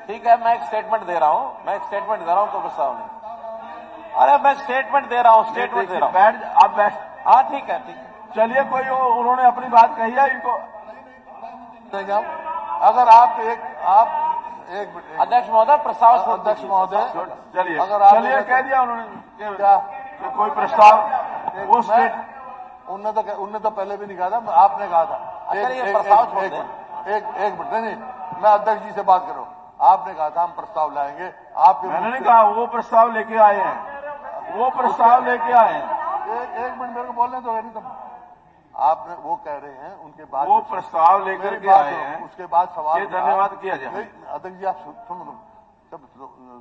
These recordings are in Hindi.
ठीक है, मैं एक स्टेटमेंट दे रहा हूं, कोई प्रस्ताव नहीं। अरे मैं स्टेटमेंट दे रहा हूं, बैठ, आप बैठ। हाँ ठीक है, चलिए, कोई उन्होंने अपनी बात कही है, इनको अगर आप एक मिनट। अध्यक्ष महोदय, प्रस्ताव अध्यक्ष महोदय, चलिए, अगर आप कह दिया उन्होंने क्या कोई प्रस्ताव, वो स्टेट उनने तो पहले भी नहीं कहा था, आपने कहा था। एक मिनट, नहीं, मैं अध्यक्ष जी से बात करूं। आपने कहा था हम प्रस्ताव लाएंगे, आपके मैंने नहीं कहा, वो प्रस्ताव लेके आए हैं, एक मिनट मेरे को बोलने दो, नहीं तुम। आपने वो कह रहे हैं, उनके बाद वो प्रस्ताव लेकर के आए हैं, उसके बाद सवाल धन्यवाद किया जाए। अध्यक्ष जी आप सुनो, जब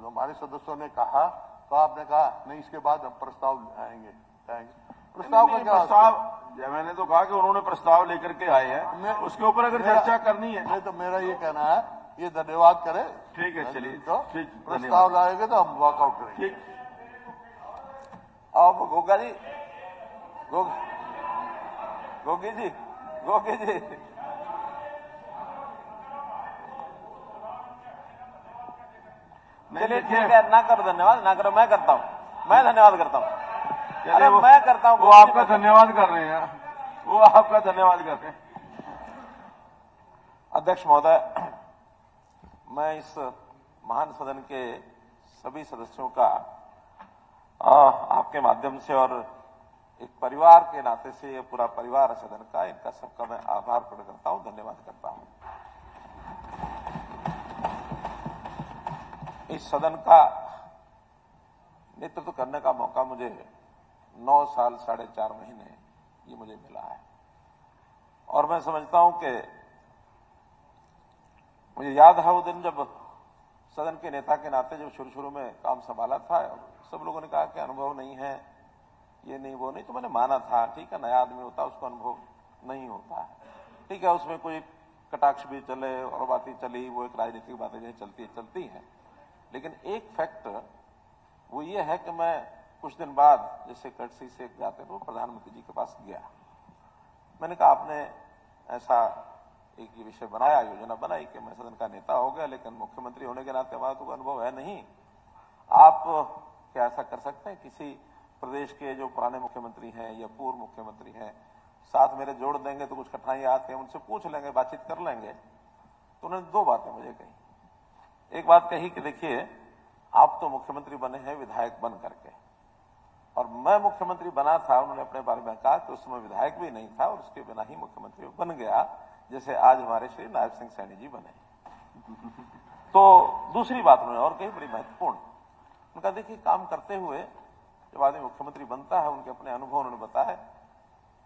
हमारे सदस्यों ने कहा तो आपने कहा नहीं, इसके बाद हम प्रस्ताव लाएंगे। प्रस्ताव का क्या प्रस्ताव, मैंने तो कहा कि उन्होंने प्रस्ताव लेकर के आए हैं, उसके ऊपर अगर चर्चा करनी है। नहीं तो मेरा ये कहना है, ये धन्यवाद करें। ठीक है, चलिए, तो प्रस्ताव लाएंगे तो हम वॉकआउट करेंगे। ठीक। अब गोगी जी, चलिए ठीक है, ना करो धन्यवाद, ना करो, मैं करता हूं, मैं धन्यवाद करता हूं। अरे मैं करता हूं, वो आपका धन्यवाद कर रहे हैं, वो आपका धन्यवाद कर रहे हैं। अध्यक्ष महोदय, मैं इस महान सदन के सभी सदस्यों का आपके माध्यम से और एक परिवार के नाते से, ये पूरा परिवार है सदन का, इनका सबका मैं आभार प्रकट करता हूं, धन्यवाद करता हूं। इस सदन का नेतृत्व करने का मौका मुझे 9 साल 4.5 महीने ये मुझे मिला है, और मैं समझता हूं कि मुझे याद है वो दिन जब सदन के नेता के नाते जब शुरू में काम संभाला था, सब लोगों ने कहा कि अनुभव नहीं है, ये नहीं वो नहीं, तो मैंने माना था, ठीक है, नया आदमी होता है, उसको अनुभव नहीं होता है, ठीक है, उसमें कोई कटाक्ष भी चले और बातें चली, वो एक राजनीतिक बातें जो चलती है। लेकिन एक फैक्ट वो ये है कि मैं कुछ दिन बाद जैसे कर्टसी से जाते तो प्रधानमंत्री जी के पास गया, मैंने कहा आपने ऐसा एक विषय बनाया, योजना बनाई कि मैं सदन का नेता हो गया, लेकिन मुख्यमंत्री होने के नाते हमारा तो अनुभव है नहीं, आप क्या ऐसा कर सकते हैं, किसी प्रदेश के जो पुराने मुख्यमंत्री हैं या पूर्व मुख्यमंत्री हैं साथ मेरे जोड़ देंगे तो कुछ कठिनाइयां आती हैं, उनसे पूछ लेंगे, बातचीत कर लेंगे। तो उन्होंने 2 बातें मुझे कही। एक बात कही कि देखिए, आप तो मुख्यमंत्री बने हैं विधायक बन करके, और मैं मुख्यमंत्री बना था, उन्होंने अपने बारे में कहा कि उस समय विधायक भी नहीं था और उसके बिना ही मुख्यमंत्री बन गया, जैसे आज हमारे श्री नायब सिंह सैनी जी बने। तो दूसरी बात उन्होंने और कही, बड़ी महत्वपूर्ण, उनका देखिए काम करते हुए जब आदमी मुख्यमंत्री बनता है, उनके अपने अनुभव उन्होंने बताया,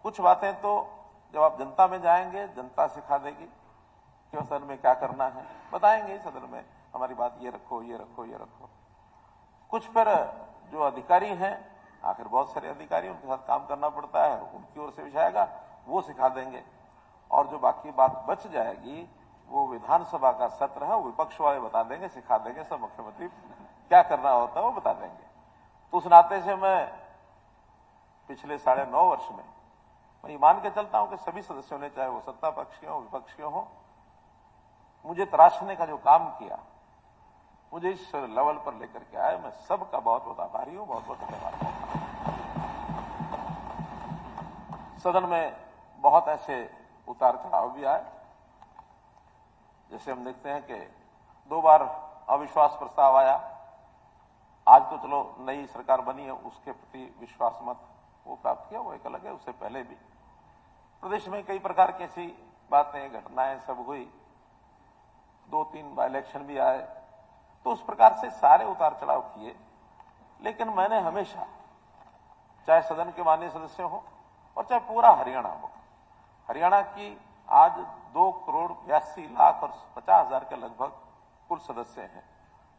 कुछ बातें तो जब आप जनता में जाएंगे जनता सिखा देगी कि सदन में क्या करना है, बताएंगे सदन में हमारी बात ये रखो, ये रखो, ये रखो। कुछ फिर जो अधिकारी हैं, आखिर बहुत सारे अधिकारी, उनके साथ काम करना पड़ता है, उनकी ओर से विषय वो सिखा देंगे, और जो बाकी बात बच जाएगी वो विधानसभा का सत्र है, वो विपक्ष वाले बता देंगे, सिखा देंगे, सब मुख्यमंत्री क्या करना होता है वो बता देंगे। तो उस नाते से मैं पिछले 9.5 वर्ष में मैं मान के चलता हूं कि सभी सदस्यों ने, चाहे वो सत्ता पक्ष के हो विपक्ष के हो, मुझे तराशने का जो काम किया, मुझे इस लेवल पर लेकर के आए, मैं सबका बहुत बहुत आभारी हूं, बहुत बहुत धन्यवाद करता हूं। सदन में बहुत ऐसे उतार चढ़ाव भी आए, जैसे हम देखते हैं कि 2 बार अविश्वास प्रस्ताव आया, आज तो चलो नई सरकार बनी है, उसके प्रति विश्वास मत वो प्राप्त किया, वो एक अलग है, उससे पहले भी प्रदेश में कई प्रकार की ऐसी बातें, घटनाएं सब हुई, 2-3 बाय इलेक्शन भी आए, तो उस प्रकार से सारे उतार चढ़ाव किए। लेकिन मैंने हमेशा, चाहे सदन के माननीय सदस्य हो और चाहे पूरा हरियाणा हो, हरियाणा की आज 2,82,50,000 के लगभग कुल सदस्य हैं।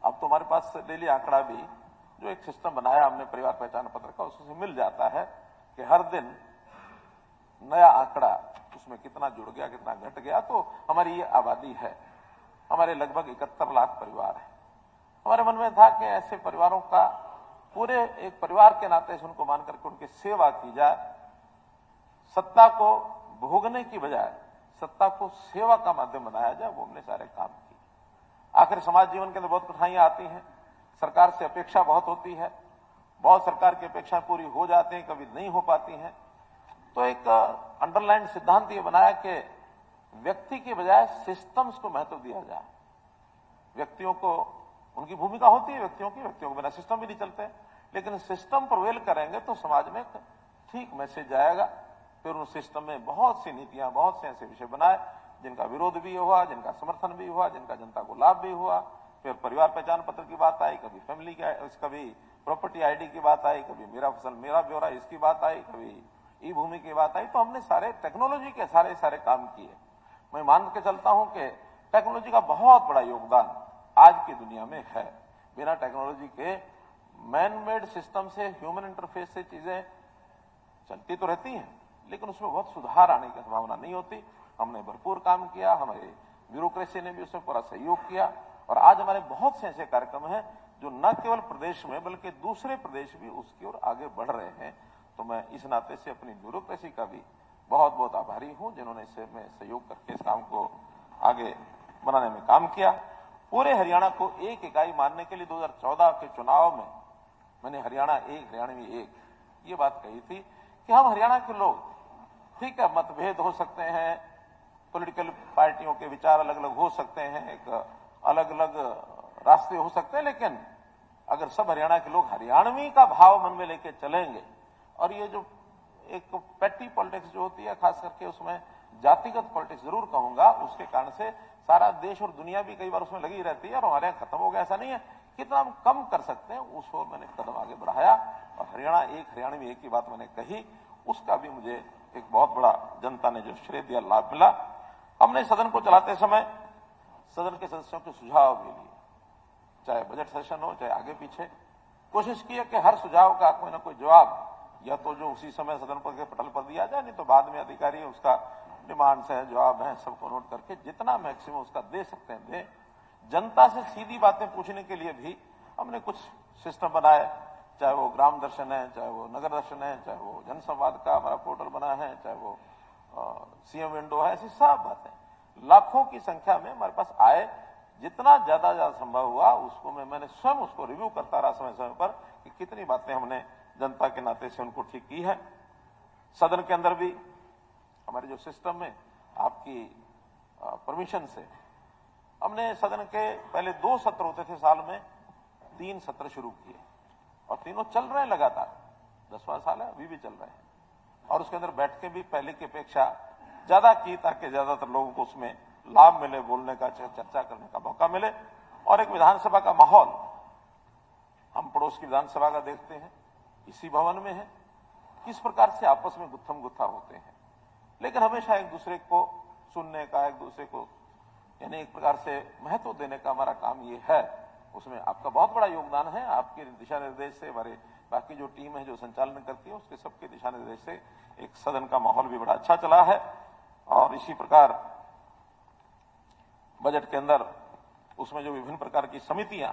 अब तो हमारे पास डेली आंकड़ा भी, जो एक सिस्टम बनाया हमने परिवार पहचान पत्र का, उससे मिल जाता है कि हर दिन नया आंकड़ा, उसमें कितना जुड़ गया, कितना घट गया। तो हमारी ये आबादी है, हमारे लगभग 71 लाख परिवार है। हमारे मन में था कि ऐसे परिवारों का पूरे एक परिवार के नाते से उनको मान करके उनकी सेवा की जाए, सत्ता को भोगने की बजाय सत्ता को सेवा का माध्यम बनाया जाए, वो हमने सारे काम किए। आखिर आखिर समाज जीवन के अंदर बहुत कठिनाइयां आती हैं, सरकार से अपेक्षा बहुत होती है, बहुत सरकार की अपेक्षाएं पूरी हो जाती हैं, कभी नहीं हो पाती हैं। तो एक अंडरलाइन सिद्धांत ये बनाया कि व्यक्ति के बजाय सिस्टम्स को महत्व दिया जाए। व्यक्तियों को उनकी भूमिका होती है, व्यक्तियों के बिना सिस्टम भी नहीं चलते, लेकिन सिस्टम प्रवेल करेंगे तो समाज में ठीक मैसेज जाएगा। फिर उस सिस्टम में बहुत सी नीतियां, बहुत से ऐसे विषय बनाए जिनका विरोध भी हुआ, जिनका समर्थन भी हुआ, जिनका जनता को लाभ भी हुआ। फिर परिवार पहचान पत्र की बात आई, कभी फैमिली कभी प्रॉपर्टी आईडी की बात आई, कभी मेरा फसल मेरा ब्यौरा इसकी बात आई, कभी ई भूमि की बात आई। तो हमने सारे टेक्नोलॉजी के सारे काम किए। मैं मान के चलता हूं कि टेक्नोलॉजी का बहुत बड़ा योगदान आज की दुनिया में है। बिना टेक्नोलॉजी के मैन मेड सिस्टम से, ह्यूमन इंटरफेस से चीजें चलती तो रहती हैं, लेकिन उसमें बहुत सुधार आने की संभावना नहीं होती। हमने भरपूर काम किया, हमारे ब्यूरोक्रेसी ने भी उसमें पूरा सहयोग किया, और आज हमारे बहुत से ऐसे कार्यक्रम हैं जो न केवल प्रदेश में बल्कि दूसरे प्रदेश भी उसकी ओर आगे बढ़ रहे हैं। तो मैं इस नाते से अपनी ब्यूरोक्रेसी का भी बहुत बहुत आभारी हूं, जिन्होंने इससे में सहयोग करके इस काम को आगे बनाने में काम किया। पूरे हरियाणा को एक इकाई मानने के लिए 2014 के चुनाव में मैंने हरियाणा में एक ये बात कही थी कि हम हरियाणा के लोग, ठीक है, मतभेद हो सकते हैं, पॉलिटिकल पार्टियों के विचार अलग अलग हो सकते हैं, एक अलग अलग रास्ते हो सकते हैं, लेकिन अगर सब हरियाणा के लोग हरियाणवी का भाव मन में लेके चलेंगे, और ये जो एक पेटी पॉलिटिक्स जो होती है, खास करके उसमें जातिगत पॉलिटिक्स जरूर कहूंगा, उसके कारण से सारा देश और दुनिया भी कई बार उसमें लगी रहती है और हमारे यहाँ खत्म हो गया। ऐसा नहीं है, कितना हम कम कर सकते हैं उस ओर मैंने कदम आगे बढ़ाया, और हरियाणा में एक की बात मैंने कही, उसका भी मुझे एक बहुत बड़ा जनता ने जो श्रेय दिया, लाभ मिला। हमने सदन को चलाते समय सदन के सदस्यों के सुझाव भी लिए, चाहे बजट सेशन हो, चाहे आगे पीछे। कोशिश की है कि हर सुझाव का कोई ना कोई जवाब या तो जो उसी समय सदन पर के पटल पर दिया जाए, नहीं तो बाद में अधिकारी उसका डिमांड्स है, जवाब है, सबको नोट करके जितना मैक्सिमम उसका दे सकते हैं दें। जनता से सीधी बातें पूछने के लिए भी हमने कुछ सिस्टम बनाए, चाहे वो ग्राम दर्शन है, चाहे वो नगर दर्शन है, चाहे वो जनसंवाद का हमारा पोर्टल बना है, चाहे वो सीएम विंडो है, ऐसी सब बातें लाखों की संख्या में हमारे पास आए। जितना ज्यादा संभव हुआ उसको मैंने स्वयं उसको रिव्यू करता रहा समय समय पर कि कितनी बातें हमने जनता के नाते से उनको ठीक की है। सदन के अंदर भी हमारे जो सिस्टम में आपकी परमिशन से हमने सदन के पहले 2 सत्र होते थे साल में, 3 सत्र शुरू किए और तीनों चल रहे हैं लगातार। 10वां साल है, अभी भी चल रहे हैं, और उसके अंदर बैठ के भी पहले की अपेक्षा ज्यादा की ताकि ज्यादातर लोगों को उसमें लाभ मिले, बोलने का, चर्चा करने का मौका मिले। और एक विधानसभा का माहौल हम पड़ोस की विधानसभा का देखते हैं, इसी भवन में है, किस प्रकार से आपस में गुत्थम गुत्था होते हैं, लेकिन हमेशा एक दूसरे को सुनने का, एक दूसरे को यानी एक प्रकार से महत्व देने का हमारा काम ये है। उसमें आपका बहुत बड़ा योगदान है। आपके दिशा निर्देश से हमारे बाकी जो टीम है जो संचालन करती है उसके सबके दिशा निर्देश से एक सदन का माहौल भी बड़ा अच्छा चला है। और इसी प्रकार बजट के अंदर उसमें जो विभिन्न प्रकार की समितियां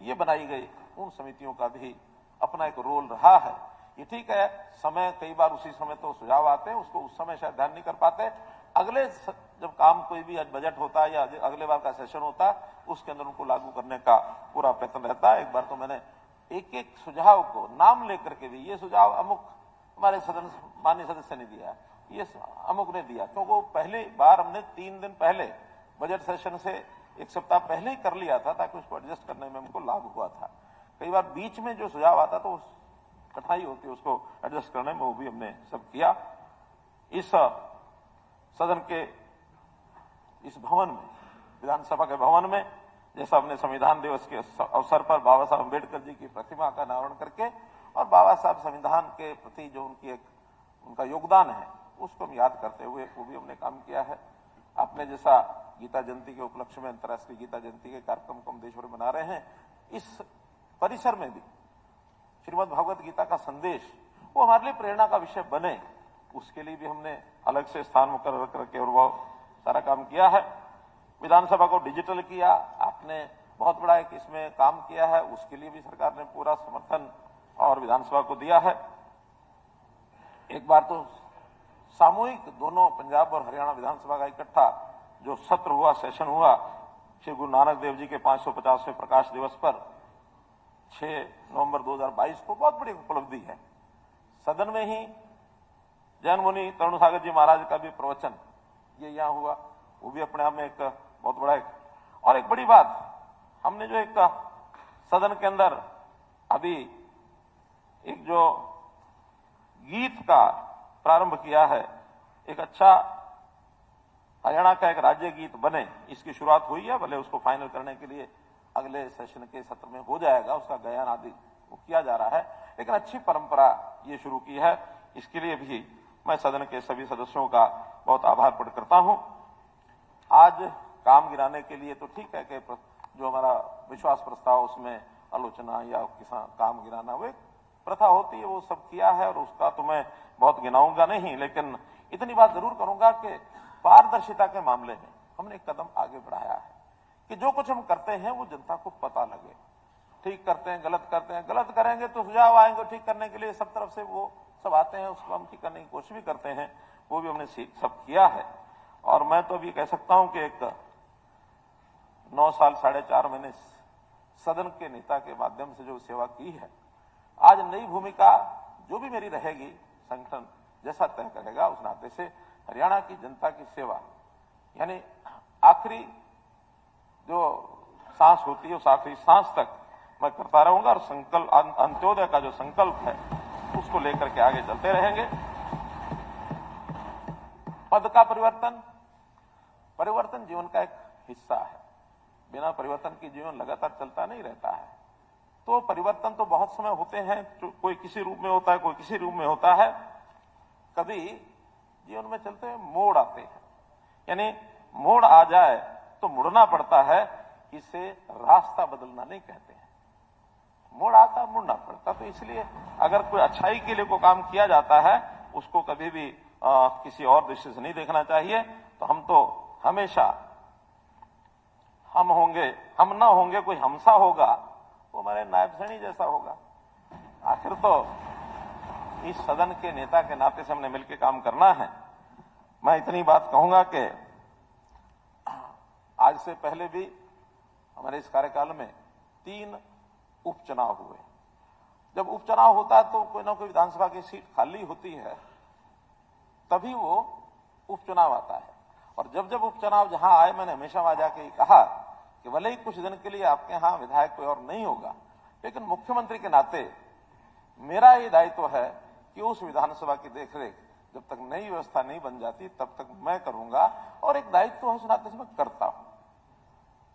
ये बनाई गई, उन समितियों का भी अपना एक रोल रहा है। ये ठीक है, समय कई बार उसी समय तो सुझाव आते हैं, उसको उस समय शायद ध्यान नहीं कर पाते। अगले जब काम कोई भी बजट होता है या अगले बार का सेशन होता है, उसके अंदर उनको लागू करने का पूरा प्रयत्न रहता है। एक बार तो मैंने एक एक सुझाव को नाम लेकर के भी, ये सुझाव अमुक हमारे सदन माननीय सदस्य ने दिया, ये अमुक ने दिया, क्योंकि पहली बार हमने 3 दिन पहले बजट सेशन से 1 सप्ताह पहले ही कर लिया था ताकि उसको एडजस्ट करने में हमको लाभ हुआ था। कई बार बीच में जो सुझाव आता तो कठिनाई होती है उसको एडजस्ट करने में, वो भी हमने सब किया। इस सदन के इस भवन में, विधानसभा के भवन में, जैसा हमने संविधान दिवस के अवसर पर बाबा साहब अम्बेडकर जी की प्रतिमा का अनावरण करके और बाबा साहब संविधान के प्रति जो उनका योगदान है उसको हम याद करते हुए वो भी हमने काम किया है। आपने जैसा गीता जयंती के उपलक्ष्य में अंतर्राष्ट्रीय गीता जयंती के कार्यक्रम को हम देश भर में मना रहे हैं, इस परिसर में भी श्रीमद् भगवत गीता का संदेश वो हमारे लिए प्रेरणा का विषय बने, उसके लिए भी हमने अलग से स्थान मुकर्रर करके और वो सारा काम किया है। विधानसभा को डिजिटल किया, आपने बहुत बड़ा एक इसमें काम किया है, उसके लिए भी सरकार ने पूरा समर्थन और विधानसभा को दिया है। एक बार तो सामूहिक दोनों पंजाब और हरियाणा विधानसभा का इकट्ठा जो सत्र हुआ, सेशन हुआ, श्री गुरु नानक देव जी के 550वें प्रकाश दिवस पर 6 नवंबर 2022 को बहुत बड़ी उपलब्धि है। सदन में ही जैन मुनि तरुण सागर जी महाराज का भी प्रवचन ये यहाँ हुआ, वो भी अपने आप में एक बहुत बड़ा और एक बड़ी बात, हमने जो एक सदन के अंदर अभी एक जो गीत का प्रारंभ किया है, एक अच्छा हरियाणा का एक राज्य गीत बने, इसकी शुरुआत हुई है। भले उसको फाइनल करने के लिए अगले सेशन के सत्र में हो जाएगा, उसका गायन आदि वो किया जा रहा है, लेकिन अच्छी परंपरा ये शुरू की है। इसके लिए भी मैं सदन के सभी सदस्यों का बहुत आभार प्रकट करता हूं। आज काम गिराने के लिए तो ठीक है कि जो हमारा विश्वास प्रस्ताव उसमें आलोचना या किसान काम गिराना वो एक प्रथा होती है, वो सब किया है और उसका तो मैं बहुत गिनाऊंगा नहीं, लेकिन इतनी बात जरूर करूंगा कि पारदर्शिता के मामले में हमने एक कदम आगे बढ़ाया है कि जो कुछ हम करते हैं वो जनता को पता लगे। ठीक करते हैं, गलत करेंगे तो सुझाव आएंगे ठीक करने के लिए, सब तरफ से वो सब आते हैं, उसको हम ठीक करने की कोशिश भी करते हैं, वो भी हमने सब किया है। और मैं तो अभी कह सकता हूं कि एक 9 साल 4.5 महीने सदन के नेता के माध्यम से जो सेवा की है, आज नई भूमिका जो भी मेरी रहेगी, संगठन जैसा तय करेगा उस नाते से हरियाणा की जनता की सेवा, यानी आखिरी जो सांस होती है उस आखिरी सांस तक मैं करता रहूंगा और संकल्प अंत्योदय का जो संकल्प है उसको लेकर के आगे चलते रहेंगे। पद का परिवर्तन जीवन का एक हिस्सा है, बिना परिवर्तन की जीवन लगातार चलता नहीं रहता है। तो परिवर्तन तो बहुत समय होते हैं, कोई किसी रूप में होता है, कोई किसी रूप में होता है। कभी जीवन में चलते हुए मोड़ आते हैं, यानी मोड़ आ जाए तो मुड़ना पड़ता है, इसे रास्ता बदलना नहीं कहते हैं। मोड़ आता मुड़ना पड़ता, तो इसलिए अगर कोई अच्छाई के लिए कोई काम किया जाता है उसको कभी भी किसी और दृष्टि से नहीं देखना चाहिए। तो हम तो हमेशा हम ना होंगे, कोई हमसा होगा, वो हमारे नायब सैनी जैसा होगा। आखिर तो इस सदन के नेता के नाते से हमने मिलकर काम करना है। मैं इतनी बात कहूंगा कि आज से पहले भी हमारे इस कार्यकाल में 3 उपचुनाव हुए। जब उपचुनाव होता है तो कोई ना कोई विधानसभा की सीट खाली होती है, तभी वो उपचुनाव आता है। और जब उपचुनाव जहां आए, मैंने हमेशा वहां जाके कहा कि भले ही कुछ दिन के लिए आपके यहां विधायक कोई और नहीं होगा, लेकिन मुख्यमंत्री के नाते मेरा ये दायित्व है कि उस विधानसभा की देखरेख जब तक नई व्यवस्था नहीं बन जाती तब तक मैं करूंगा, और एक दायित्व उस नाते से मैं करता हूं।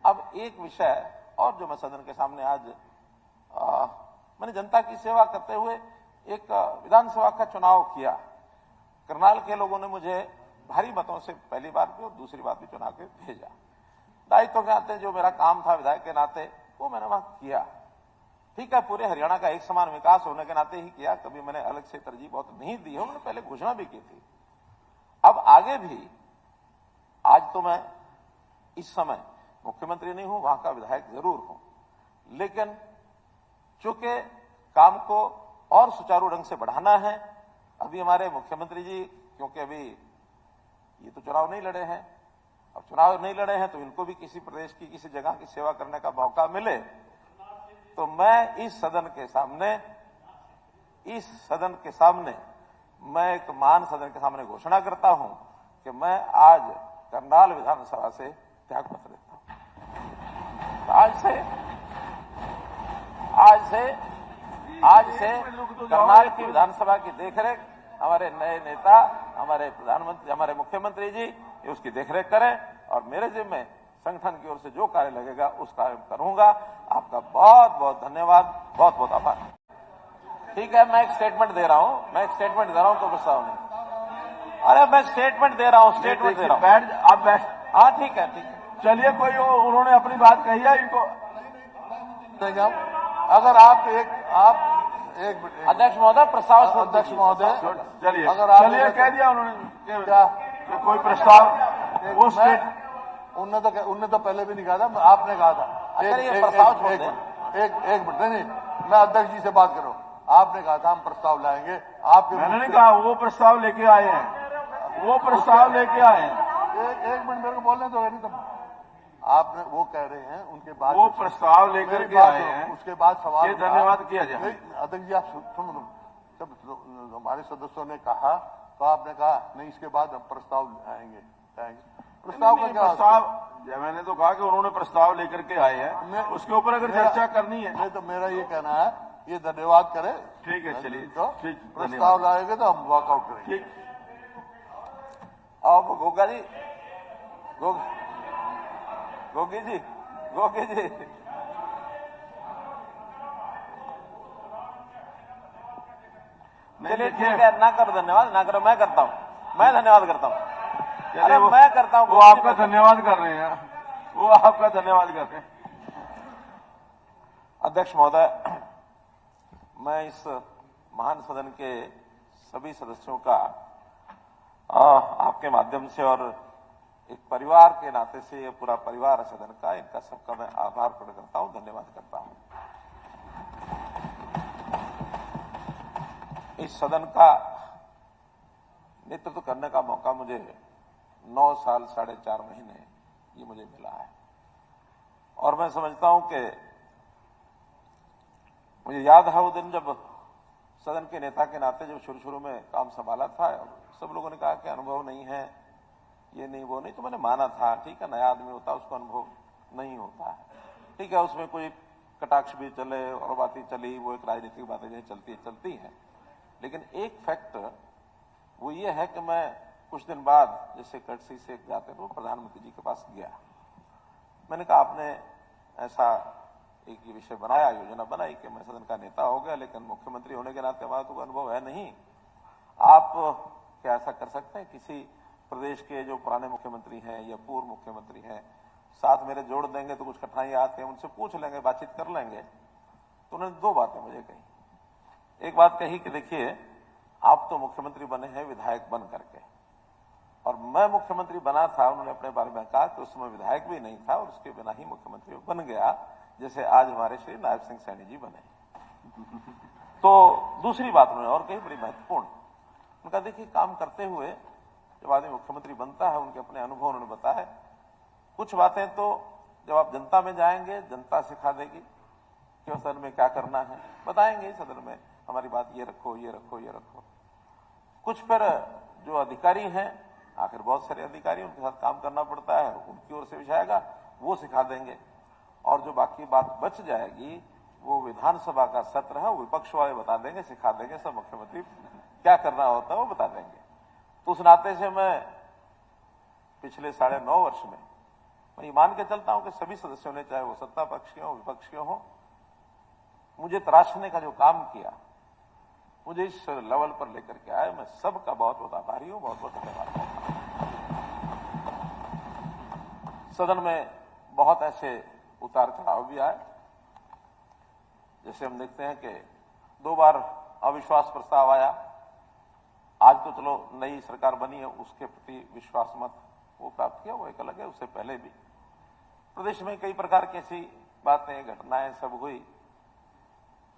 अब एक विषय और जो मैं सदन के सामने आज मैंने जनता की सेवा करते हुए एक विधानसभा का चुनाव किया। करनाल के लोगों ने मुझे भारी मतों से पहली बार भी और दूसरी बार भी चुनाव के भेजा। दायित्व के नाते जो मेरा काम था विधायक के नाते वो मैंने वहां किया। ठीक है, पूरे हरियाणा का एक समान विकास होने के नाते ही किया, कभी मैंने अलग से तरजीह बहुत नहीं दी है, उन्होंने पहले घोषणा भी की थी। अब आगे भी, आज तो मैं इस समय मुख्यमंत्री नहीं हूं, वहां का विधायक जरूर हूं, लेकिन चूंकि काम को और सुचारू ढंग से बढ़ाना है, अभी हमारे मुख्यमंत्री जी, क्योंकि अभी ये तो चुनाव नहीं लड़े हैं, अब चुनाव नहीं लड़े हैं तो इनको भी किसी प्रदेश की किसी जगह की सेवा करने का मौका मिले, तो मैं इस सदन के सामने मैं एक मान सदन के सामने घोषणा करता हूं कि मैं आज करनाल विधानसभा से त्यागपत्र देता हूं। आज से करनाल की विधानसभा की देखरेख हमारे नए नेता, हमारे प्रधानमंत्री, हमारे मुख्यमंत्री जी ये उसकी देखरेख करें, और मेरे जिम्मे संगठन की ओर से जो कार्य लगेगा उस कार्य करूंगा। आपका बहुत बहुत धन्यवाद, बहुत बहुत आभार। ठीक है, मैं एक स्टेटमेंट दे रहा हूं, तो गुस्सा नहीं। अरे मैं स्टेटमेंट दे रहा हूं, आप बैठ। हाँ ठीक है। चलिए, कोई उन्होंने अपनी बात कही है, इनको अगर आप एक मिनट अध्यक्ष महोदय, प्रस्ताव अध्यक्ष महोदय, चलिए, अगर आप कह दिया उन्होंने क्या कोई प्रस्ताव, वो उनने तो पहले भी नहीं कहा था, आपने कहा था। एक मिनट, नहीं, मैं अध्यक्ष जी से बात कर रहा हूँ। आपने कहा था हम प्रस्ताव लाएंगे, आपके मैंने नहीं कहा, वो प्रस्ताव लेके आए हैं। एक मिनट मेरे को बोलने दो, नहीं तो आपने वो कह रहे हैं उनके बाद वो प्रस्ताव लेकर के आए हैं, उसके बाद सवाल ये धन्यवाद किया जाए। अध्यक्ष जी आप सुन लो, जब हमारे सदस्यों ने कहा तो आपने कहा नहीं इसके बाद हम प्रस्ताव आएंगे प्रस्ताव का क्या प्रस्ताव मैंने तो कहा कि उन्होंने प्रस्ताव लेकर के आए हैं, उसके ऊपर अगर चर्चा करनी है नहीं तो मेरा ये कहना है ये धन्यवाद करें। ठीक है चलिए, तो ठीक, प्रस्ताव लाएंगे तो हम वॉकआउट करेंगे। ठीक। अब गोगा जी, गोगी जी चलिए ठीक है, ना करो धन्यवाद, ना करो, मैं करता हूँ, मैं धन्यवाद करता हूँ। अरे मैं करता हूँ, वो आपका धन्यवाद कर रहे हैं, वो आपका धन्यवाद कर रहे हैं। अध्यक्ष महोदय, मैं इस महान सदन के सभी सदस्यों का आपके माध्यम से और एक परिवार के नाते से ये पूरा परिवार सदन का, इनका सबका मैं आभार प्रकट करता हूं, धन्यवाद करता हूं। इस सदन का नेतृत्व करने का मौका मुझे 9 साल 4.5 महीने ये मुझे मिला है और मैं समझता हूं कि मुझे याद है वो दिन जब सदन के नेता के नाते जब शुरू में काम संभाला था, सब लोगों ने कहा कि अनुभव नहीं है, ये नहीं वो नहीं, तो मैंने माना था, ठीक है, नया आदमी होता है उसको अनुभव नहीं होता है, ठीक है, उसमें कोई कटाक्ष भी चले और बातें चली, वो एक राजनीतिक बातें जो चलती है, लेकिन एक फैक्ट वो ये है कि मैं कुछ दिन बाद जैसे कर्टसी से जाते तो प्रधानमंत्री जी के पास गया, मैंने कहा आपने ऐसा एक विषय बनाया, योजना बनाई कि मैं सदन का नेता हो गया, लेकिन मुख्यमंत्री होने के नाते हमारा तो अनुभव है नहीं, आप क्या ऐसा कर सकते हैं किसी प्रदेश के जो पुराने मुख्यमंत्री हैं या पूर्व मुख्यमंत्री हैं साथ मेरे जोड़ देंगे तो कुछ कठिनाइयां आती हैं, उनसे पूछ लेंगे, बातचीत कर लेंगे। तो उन्होंने 2 बातें मुझे कही। एक बात कही कि देखिए आप तो मुख्यमंत्री बने हैं विधायक बन करके, और मैं मुख्यमंत्री बना था, उन्होंने अपने बारे में कहा कि उस समय विधायक भी नहीं था और उसके बिना ही मुख्यमंत्री बन गया, जैसे आज हमारे श्री नायब सिंह सैनी जी बने। तो दूसरी बात उन्होंने और कही बड़ी महत्वपूर्ण, उनका देखिए काम करते हुए जब आदमी मुख्यमंत्री बनता है, उनके अपने अनुभव उन्होंने बताया, कुछ बातें तो जब आप जनता में जाएंगे जनता सिखा देगी कि सदन में क्या करना है, बताएंगे सदन में हमारी बात ये रखो ये रखो ये रखो। कुछ फिर जो अधिकारी हैं, आखिर बहुत सारे अधिकारी उनके साथ काम करना पड़ता है, उनकी ओर से विषय वो सिखा देंगे, और जो बाकी बात बच जाएगी वो विधानसभा का सत्र है, वो विपक्ष वाले बता देंगे, सिखा देंगे, सब मुख्यमंत्री क्या करना होता है वो बता देंगे। तो उस नाते से मैं पिछले 9.5 वर्ष में मैं ये मान के चलता हूं कि सभी सदस्यों ने, चाहे वो सत्ता पक्ष के हो विपक्ष के हो, मुझे तराशने का जो काम किया, मुझे इस लेवल पर लेकर के आए, मैं सबका बहुत बहुत आभारी हूं, बहुत बहुत धन्यवाद करता हूं। सदन में बहुत ऐसे उतार चढ़ाव भी आए, जैसे हम देखते हैं कि 2 बार अविश्वास प्रस्ताव आया, आज तो चलो नई सरकार बनी है उसके प्रति विश्वास मत वो प्राप्त किया, वो एक अलग है, उससे पहले भी प्रदेश में कई प्रकार की ऐसी बातें घटनाएं सब हुई,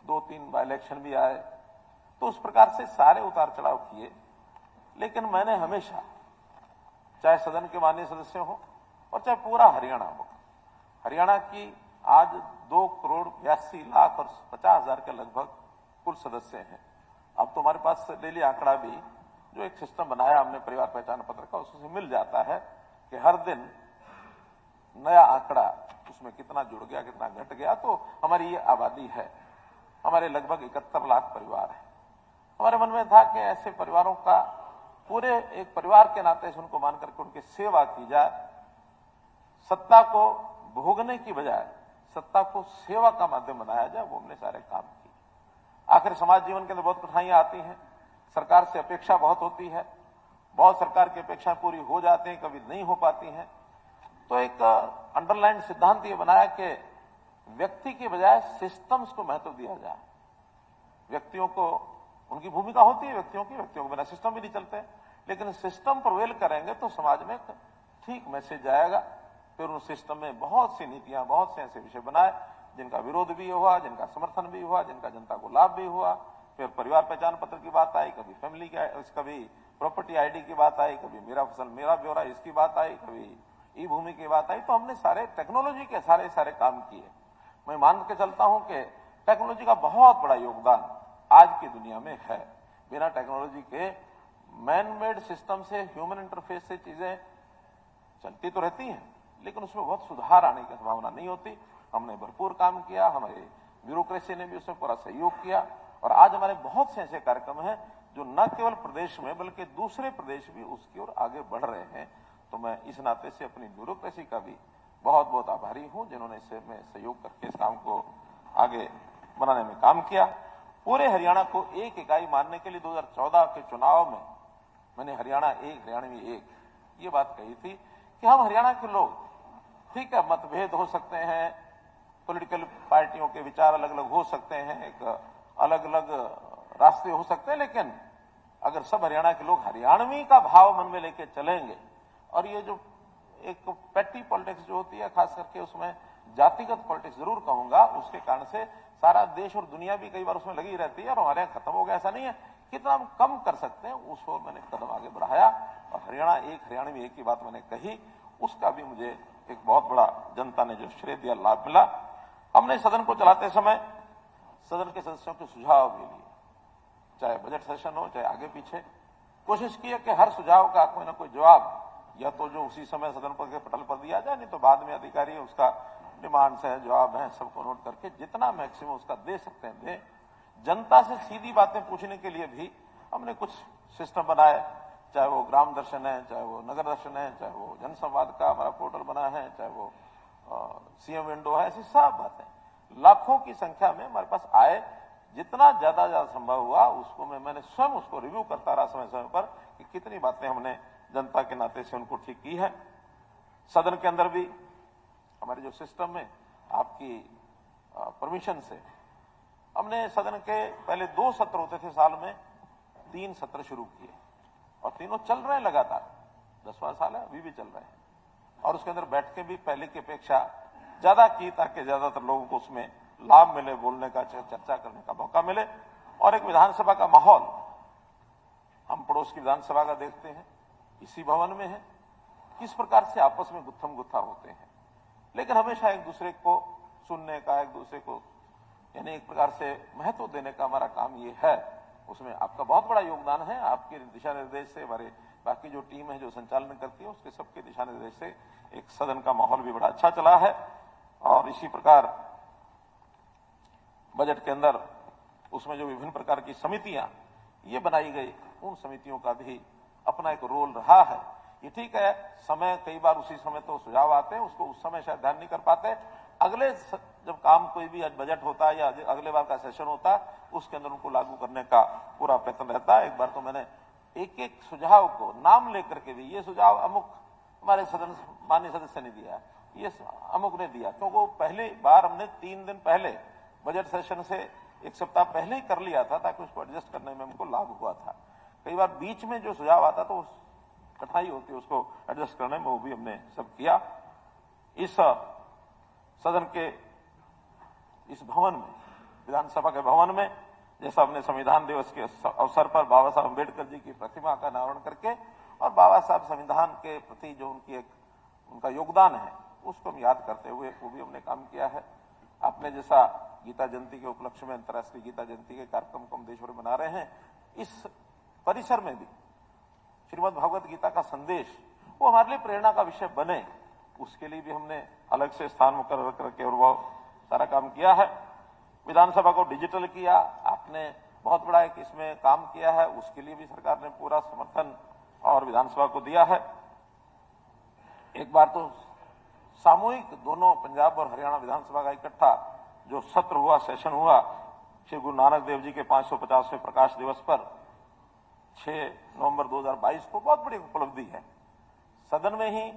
2-3 बाय इलेक्शन भी आए, तो उस प्रकार से सारे उतार चढ़ाव किए, लेकिन मैंने हमेशा, चाहे सदन के माननीय सदस्य हो और चाहे पूरा हरियाणा हो, हरियाणा की आज 2,82,50,000 के लगभग कुल सदस्य हैं। अब तो हमारे पास डेली आंकड़ा भी जो एक सिस्टम बनाया हमने परिवार पहचान पत्र का, उससे मिल जाता है कि हर दिन नया आंकड़ा उसमें कितना जुड़ गया कितना घट गया। तो हमारी ये आबादी है, हमारे लगभग 71 लाख परिवार है। हमारे मन में था कि ऐसे परिवारों का पूरे एक परिवार के नाते से उनको मान करके उनकी सेवा की जाए, सत्ता को भोगने की बजाय सत्ता को सेवा का माध्यम बनाया जाए, वो हमने सारे काम किए। आखिर समाज जीवन के अंदर बहुत कठिनाइयां आती हैं, सरकार से अपेक्षा बहुत होती है, बहुत सरकार की अपेक्षाएं पूरी हो जाती हैं, कभी नहीं हो पाती हैं। तो एक अंडरलाइन सिद्धांत ये बनाया कि व्यक्ति की बजाय सिस्टम्स को महत्व दिया जाए। व्यक्तियों को उनकी भूमिका होती है, व्यक्तियों के बिना सिस्टम भी नहीं चलते, लेकिन सिस्टम प्रवेल करेंगे तो समाज में ठीक मैसेज जाएगा। फिर उस सिस्टम में बहुत सी नीतियां, बहुत से ऐसे विषय बनाए जिनका विरोध भी हुआ, जिनका समर्थन भी हुआ, जिनका जनता को लाभ भी हुआ। फिर परिवार पहचान पत्र की बात आई, कभी फैमिली की, कभी प्रॉपर्टी आईडी की बात आई, कभी मेरा फसल मेरा ब्यौरा इसकी बात आई, कभी ई भूमि की बात आई तो हमने सारे टेक्नोलॉजी के सारे काम किए। मैं मान के चलता हूं कि टेक्नोलॉजी का बहुत बड़ा योगदान आज की दुनिया में है। बिना टेक्नोलॉजी के मैन मेड सिस्टम से, ह्यूमन इंटरफेस से चीजें चलती तो रहती हैं, लेकिन उसमें बहुत सुधार आने की संभावना नहीं होती। हमने भरपूर काम किया, हमारे ब्यूरोक्रेसी ने भी उसमें पूरा सहयोग किया, और आज हमारे बहुत से ऐसे कार्यक्रम हैं जो न केवल प्रदेश में बल्कि दूसरे प्रदेश भी उसकी ओर आगे बढ़ रहे हैं। तो मैं इस नाते से अपनी ब्यूरोक्रेसी का भी बहुत बहुत आभारी हूं, जिन्होंने इससे में सहयोग करके इस काम को आगे बनाने में काम किया। पूरे हरियाणा को एक इकाई मानने के लिए 2014 के चुनाव में मैंने हरियाणा एक, हरियाणवी एक, ये बात कही थी कि हम हरियाणा के लोग, ठीक है, मतभेद हो सकते हैं, पॉलिटिकल पार्टियों के विचार अलग अलग हो सकते हैं, एक अलग अलग रास्ते हो सकते हैं, लेकिन अगर सब हरियाणा के लोग हरियाणवी का भाव मन में लेके चलेंगे, और ये जो एक पेटी पॉलिटिक्स जो होती है, खास करके उसमें जातिगत पॉलिटिक्स जरूर कहूंगा, उसके कारण से सारा देश और दुनिया भी कई बार उसमें लगी रहती है, और हमारे यहाँ खत्म हो गया, ऐसा नहीं है, कितना हम कम कर सकते हैं उस ओर मैंने कदम आगे बढ़ाया। और हरियाणा एक, हरियाणवी एक की बात मैंने कही, उसका भी मुझे एक बहुत बड़ा जनता ने जो श्रेय दिया, लाभ मिला। हमने सदन को चलाते समय सदन के सदस्यों के सुझाव भी लिए, चाहे बजट सेशन हो चाहे आगे पीछे, कोशिश की है कि हर सुझाव का कोई ना कोई जवाब या तो जो उसी समय सदन पर के पटल पर दिया जाए, नहीं तो बाद में अधिकारी उसका डिमांड्स है, जवाब है, सबको नोट करके जितना मैक्सिमम उसका दे सकते हैं दें। जनता से सीधी बातें पूछने के लिए भी हमने कुछ सिस्टम बनाए, चाहे वो ग्राम दर्शन है, चाहे वो नगर दर्शन है, चाहे वो जनसंवाद का हमारा पोर्टल बना है, चाहे वो सीएम विंडो है, ऐसी सब बातें लाखों की संख्या में हमारे पास आए। जितना ज्यादा संभव हुआ उसको मैंने स्वयं उसको रिव्यू करता रहा समय समय पर कि कितनी बातें हमने जनता के नाते से उनको ठीक की है। सदन के अंदर भी हमारे जो सिस्टम में आपकी परमिशन से हमने सदन के पहले 2 सत्र होते थे साल में, 3 सत्र शुरू किए, और तीनों चल रहे हैं लगातार, 10वां साल है, अभी भी चल रहे हैं। और उसके अंदर बैठकें भी पहले की अपेक्षा ज्यादा की, ताकि ज्यादातर लोगों को उसमें लाभ मिले, बोलने का, चर्चा करने का मौका मिले। और एक विधानसभा का माहौल हम पड़ोस की विधानसभा का देखते हैं, इसी भवन में है, किस प्रकार से आपस में गुत्थम गुत्था होते हैं, लेकिन हमेशा एक दूसरे को सुनने का, एक दूसरे को यानी एक प्रकार से महत्व देने का हमारा काम ये है। उसमें आपका बहुत बड़ा योगदान है, आपके दिशा निर्देश से हमारे बाकी जो टीम है जो संचालन करती है उसके सबके दिशा निर्देश से एक सदन का माहौल भी बड़ा अच्छा चला है। और इसी प्रकार बजट के अंदर उसमें जो विभिन्न प्रकार की समितियां ये बनाई गई, उन समितियों का भी अपना एक रोल रहा है। ये ठीक है, समय कई बार उसी समय तो सुझाव आते हैं, उसको उस समय शायद ध्यान नहीं कर पाते, अगले जब काम कोई भी बजट होता है या अगले बार का सेशन होता है उसके अंदर उनको लागू करने का पूरा प्रयत्न रहता है। एक बार तो मैंने एक एक सुझाव को नाम लेकर के भी, ये सुझाव अमुक हमारे सदन माननीय सदस्य ने दिया, ये अमुक ने दिया, तो वो पहली बार हमने 3 दिन पहले बजट सेशन से 1 सप्ताह पहले ही कर लिया था, ताकि उसको एडजस्ट करने में हमको लाभ हुआ था। कई बार बीच में जो सुझाव आता तो कठिनाई होती है उसको एडजस्ट करने में, वो भी हमने सब किया। इस सदन के इस भवन में, विधानसभा के भवन में, जैसा हमने संविधान दिवस के अवसर पर बाबा साहब अम्बेडकर जी की प्रतिमा का अनावरण करके और बाबा साहब संविधान के प्रति जो उनका योगदान है उसको हम याद करते हुए वो भी हमने काम किया है। आपने जैसा गीता जयंती के उपलक्ष्य में अंतर्राष्ट्रीय गीता जयंती के कार्यक्रम को हम देश भर में मना रहे हैं, इस परिसर में भी श्रीमद् भगवत गीता का संदेश वो हमारे लिए प्रेरणा का विषय बने, उसके लिए भी हमने अलग से स्थान मुकर्रर करके और वो सारा काम किया है। विधानसभा को डिजिटल किया, आपने बहुत बड़ा एक इसमें काम किया है, उसके लिए भी सरकार ने पूरा समर्थन और विधानसभा को दिया है। एक बार तो सामूहिक दोनों पंजाब और हरियाणा विधानसभा का इकट्ठा जो सत्र हुआ, सेशन हुआ, श्री गुरु नानक देव जी के 550वें प्रकाश दिवस पर 6 नवंबर 2022 को बहुत बड़ी उपलब्धि है। सदन में ही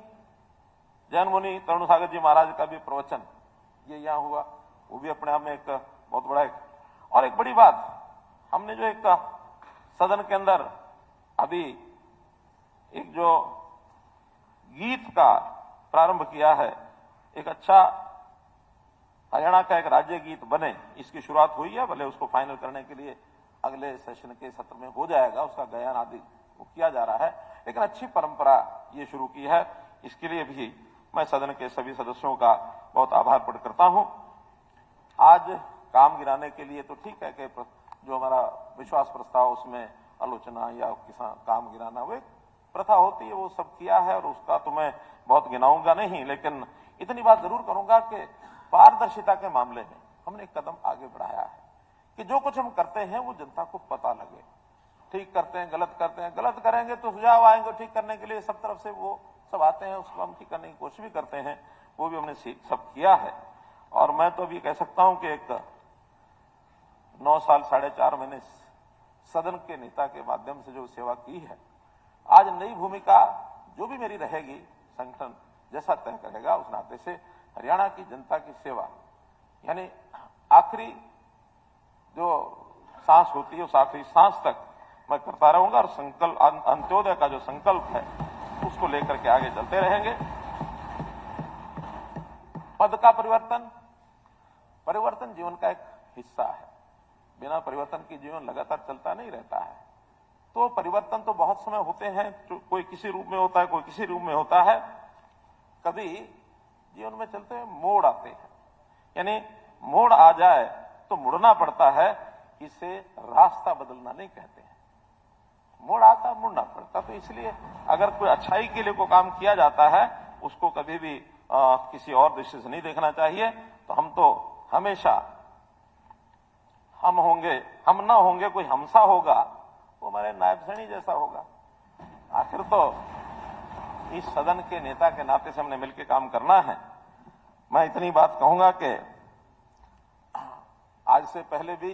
जैन मुनि तरुण सागर जी महाराज का भी प्रवचन ये यहाँ हुआ, वो भी अपने आप में एक बहुत बड़ा और एक बड़ी बात, हमने जो एक सदन के अंदर अभी एक जो गीत का प्रारंभ किया है, एक अच्छा हरियाणा का एक राज्य गीत बने, इसकी शुरुआत हुई है। भले उसको फाइनल करने के लिए अगले सेशन के सत्र में हो जाएगा, उसका गायन आदि वो किया जा रहा है, लेकिन अच्छी परंपरा ये शुरू की है। इसके लिए भी मैं सदन के सभी सदस्यों का बहुत आभार प्रकट करता हूं। आज काम गिराने के लिए तो ठीक है कि जो हमारा विश्वास प्रस्ताव उसमें आलोचना या किसान काम गिराना वो एक प्रथा होती है, वो सब किया है और उसका तो मैं बहुत गिनाऊंगा नहीं, लेकिन इतनी बात जरूर करूंगा कि पारदर्शिता के मामले में हमने एक कदम आगे बढ़ाया है कि जो कुछ हम करते हैं वो जनता को पता लगे। ठीक करते हैं, गलत करेंगे तो सुझाव आएंगे ठीक करने के लिए, सब तरफ से वो सब आते हैं, उसको हम ठीक करने की कोशिश भी करते हैं, वो भी हमने सब किया है। और मैं तो अभी कह सकता हूं कि एक 9 साल 4.5 महीने सदन के नेता के माध्यम से जो सेवा की है, आज नई भूमिका जो भी मेरी रहेगी, संगठन जैसा तय करेगा उस नाते से हरियाणा की जनता की सेवा, यानी आखिरी जो सांस होती है उस आखिरी सांस तक मैं करता रहूंगा और संकल्प अंत्योदय का जो संकल्प है उसको लेकर के आगे चलते रहेंगे। पद का परिवर्तन जीवन का एक हिस्सा है। बिना परिवर्तन की जीवन लगातार चलता नहीं रहता है। तो परिवर्तन तो बहुत समय होते हैं, कोई किसी रूप में होता है, कोई किसी रूप में होता है। कभी जीवन में चलते हुए मोड़ आते हैं, यानी मोड़ आ जाए तो मुड़ना पड़ता है, इसे रास्ता बदलना नहीं कहते हैं। मोड़ आता मुड़ना पड़ता, तो इसलिए अगर कोई अच्छाई के लिए कोई काम किया जाता है उसको कभी भी किसी और दृष्टि से नहीं देखना चाहिए। तो हम तो हमेशा हम ना होंगे, कोई हमसा होगा, वो हमारे नायब सैनी जैसा होगा। आखिर तो इस सदन के नेता के नाते से हमने मिलकर काम करना है। मैं इतनी बात कहूंगा कि आज से पहले भी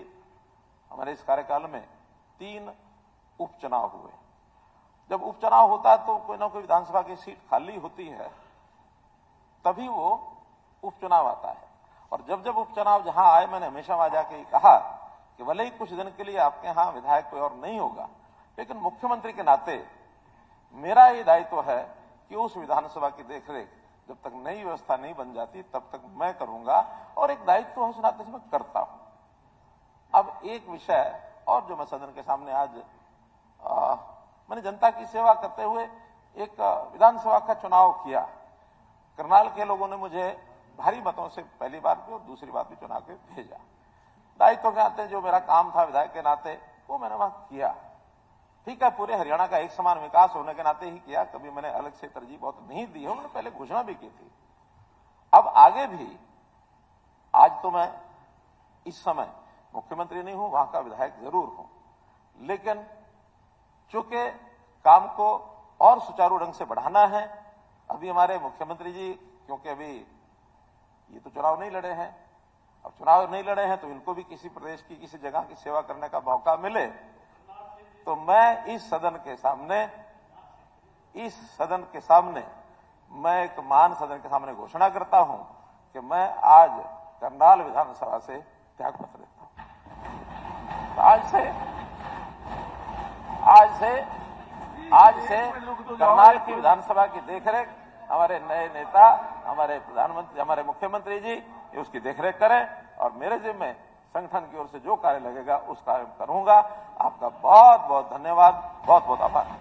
हमारे इस कार्यकाल में 3 उपचुनाव हुए। जब उपचुनाव होता है तो कोई ना कोई विधानसभा की सीट खाली होती है, तभी वो उपचुनाव आता है। और जब उपचुनाव जहां आए, मैंने हमेशा वहां जाके कहा कि भले ही कुछ दिन के लिए आपके यहां विधायक कोई और नहीं होगा, लेकिन मुख्यमंत्री के नाते मेरा ये दायित्व है कि उस विधानसभा की देखरेख जब तक नई व्यवस्था नहीं बन जाती तब तक मैं करूंगा, और एक दायित्व है उस नाते से मैं करता हूं। अब एक विषय और जो मैं सदन के सामने आज मैंने जनता की सेवा करते हुए एक विधानसभा का चुनाव किया। करनाल के लोगों ने मुझे भारी मतों से पहली बार भी और दूसरी बार भी चुनाव के भेजा। दायित्व के नाते जो मेरा काम था विधायक के नाते, वो मैंने वहां किया। ठीक है, पूरे हरियाणा का एक समान विकास होने के नाते ही किया, कभी मैंने अलग से तरजीह बहुत नहीं दी है, मैंने पहले घोषणा भी की थी। अब आगे भी, आज तो मैं इस समय मुख्यमंत्री नहीं हूं, वहां का विधायक जरूर हूं, लेकिन चूंकि काम को और सुचारू ढंग से बढ़ाना है, अभी हमारे मुख्यमंत्री जी, क्योंकि अभी ये तो चुनाव नहीं लड़े हैं, अब चुनाव नहीं लड़े हैं तो इनको भी किसी प्रदेश की किसी जगह की सेवा करने का मौका मिले, तो मैं इस सदन के सामने मैं एक मान सदन के सामने घोषणा करता हूं कि मैं आज करनाल विधानसभा से त्यागपत्र देता हूं। तो आज से करनाल की विधानसभा की देखरेख हमारे नए नेता, हमारे प्रधानमंत्री, हमारे मुख्यमंत्री जी उसकी देखरेख करें, और मेरे जिम्मे संगठन की ओर से जो कार्य लगेगा उस कार्य करूंगा। आपका बहुत बहुत धन्यवाद, बहुत बहुत आभार।